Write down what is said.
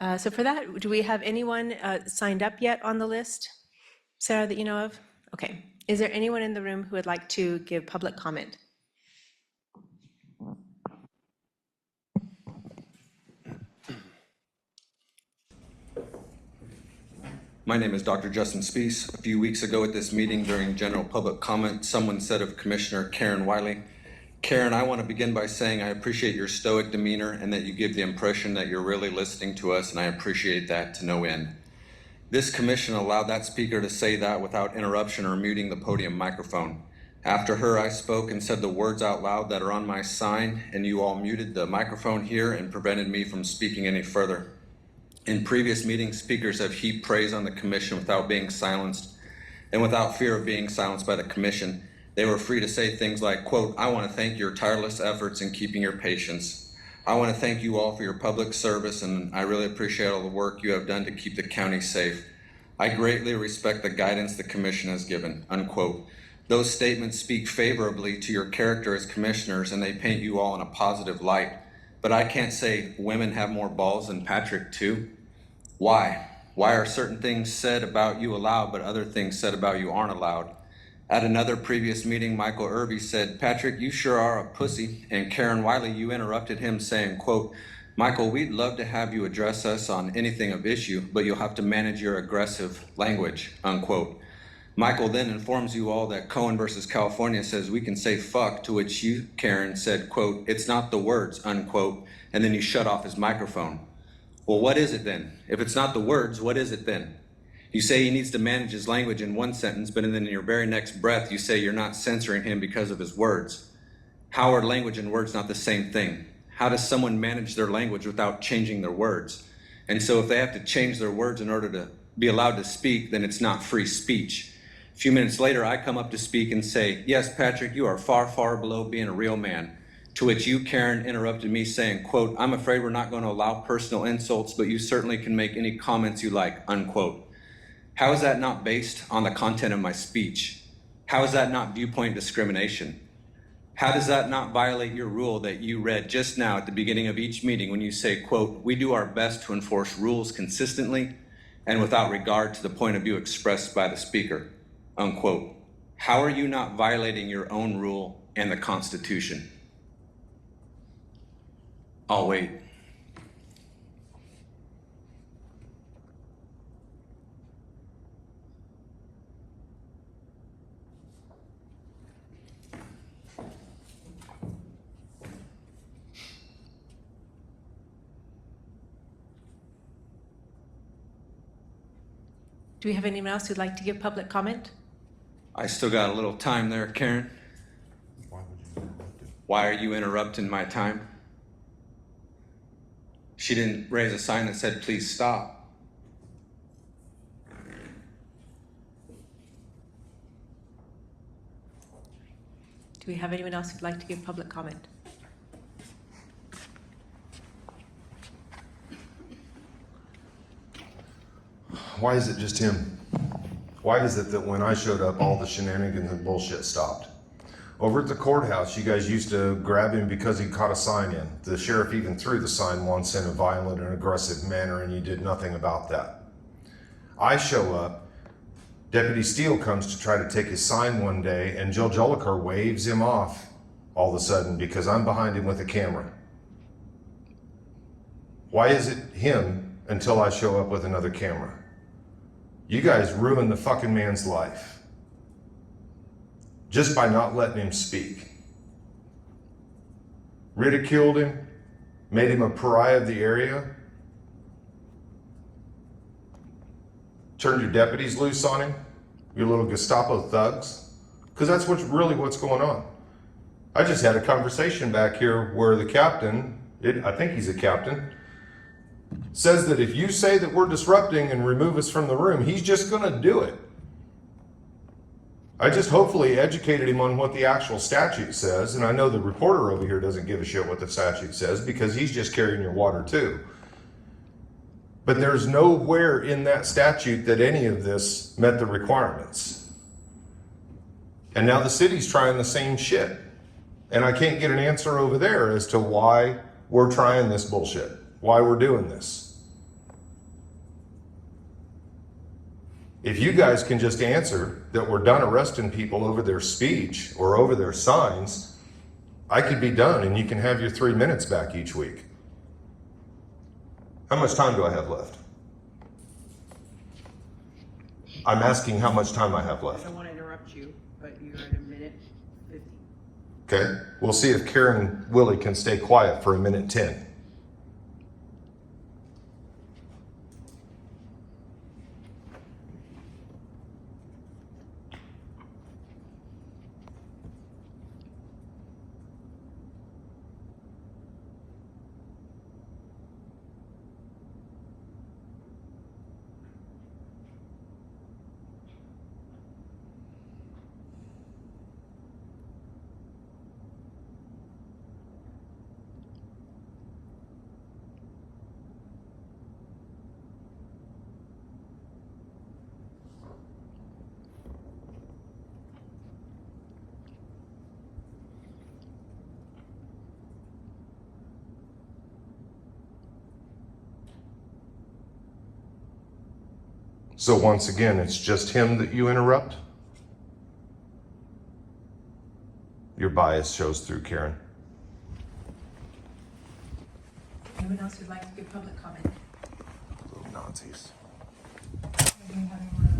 So for that, do we have anyone signed up yet on the list, Sarah, that you know of? Okay. Is there anyone in the room who would like to give public comment? My name is Dr. Justin Spees. A few weeks ago at this meeting during general public comment, someone said of Commissioner Karen Wiley, Karen, I want to begin by saying I appreciate your stoic demeanor and that you give the impression that you're really listening to us, and I appreciate that to no end. This commission allowed that speaker to say that without interruption or muting the podium microphone. After her, I spoke and said the words out loud that are on my sign, and you all muted the microphone here and prevented me from speaking any further. In previous meetings, speakers have heaped praise on the commission without being silenced, and without fear of being silenced by the commission. They were free to say things like, quote, I want to thank your tireless efforts in keeping your patience. I want to thank you all for your public service, and I really appreciate all the work you have done to keep the county safe. I greatly respect the guidance the commission has given, unquote. Those statements speak favorably to your character as commissioners, and they paint you all in a positive light. But I can't say women have more balls than Patrick too. Why? Why are certain things said about you allowed, but other things said about you aren't allowed? At another previous meeting, Michael Irby said, Patrick, you sure are a pussy. And Karen Wiley, you interrupted him saying, quote, Michael, we'd love to have you address us on anything of issue, but you'll have to manage your aggressive language, unquote. Michael then informs you all that Cohen versus California says we can say fuck, to which you, Karen, said, quote, it's not the words, unquote, and then you shut off his microphone. Well, what is it then? If it's not the words, what is it then? You say he needs to manage his language in one sentence, but then in your very next breath, you say you're not censoring him because of his words. How are language and words not the same thing? How does someone manage their language without changing their words? And so if they have to change their words in order to be allowed to speak, then it's not free speech. A few minutes later, I come up to speak and say, yes, Patrick, you are far, far below being a real man. To which you, Karen, interrupted me saying, quote, I'm afraid we're not going to allow personal insults, but you certainly can make any comments you like, unquote. How is that not based on the content of my speech? How is that not viewpoint discrimination? How does that not violate your rule that you read just now at the beginning of each meeting when you say, quote, we do our best to enforce rules consistently and without regard to the point of view expressed by the speaker, unquote. How are you not violating your own rule and the Constitution? I'll wait. Do we have anyone else who'd like to give public comment? I still got a little time there, Karen. Why are you interrupting my time? She didn't raise a sign that said, please stop. Do we have anyone else who'd like to give public comment? Why is it just him? Why is it that when I showed up, all the shenanigans and bullshit stopped? Over at the courthouse, you guys used to grab him because he caught a sign in. The sheriff even threw the sign once in a violent and aggressive manner, and you did nothing about that. I show up, Deputy Steele comes to try to take his sign one day, and Jill Jolicoeur waves him off all of a sudden because I'm behind him with a camera. Why is it him until I show up with another camera? You guys ruined the fucking man's life just by not letting him speak. Ridiculed him, made him a pariah of the area, turned your deputies loose on him, your little Gestapo thugs, because that's what's going on. I just had a conversation back here where the captain, I think he's a captain, says that if you say that we're disrupting and remove us from the room, he's just gonna do it. I just hopefully educated him on what the actual statute says, and I know the reporter over here doesn't give a shit what the statute says because he's just carrying your water too. But there's nowhere in that statute that any of this met the requirements. And now the city's trying the same shit. And I can't get an answer over there as to why we're trying this bullshit, why we're doing this. If you guys can just answer that we're done arresting people over their speech or over their signs, I could be done and you can have your 3 minutes back each week. How much time do I have left? I'm asking how much time I have I left. don't want to interrupt you, but you're at 1:50. Okay, we'll see if Karen Willie can stay quiet for 1:10. So once again, it's just him that you interrupt? Your bias shows through, Karen. Anyone else who'd like to give public comment? Little Nazis. Do we have anyone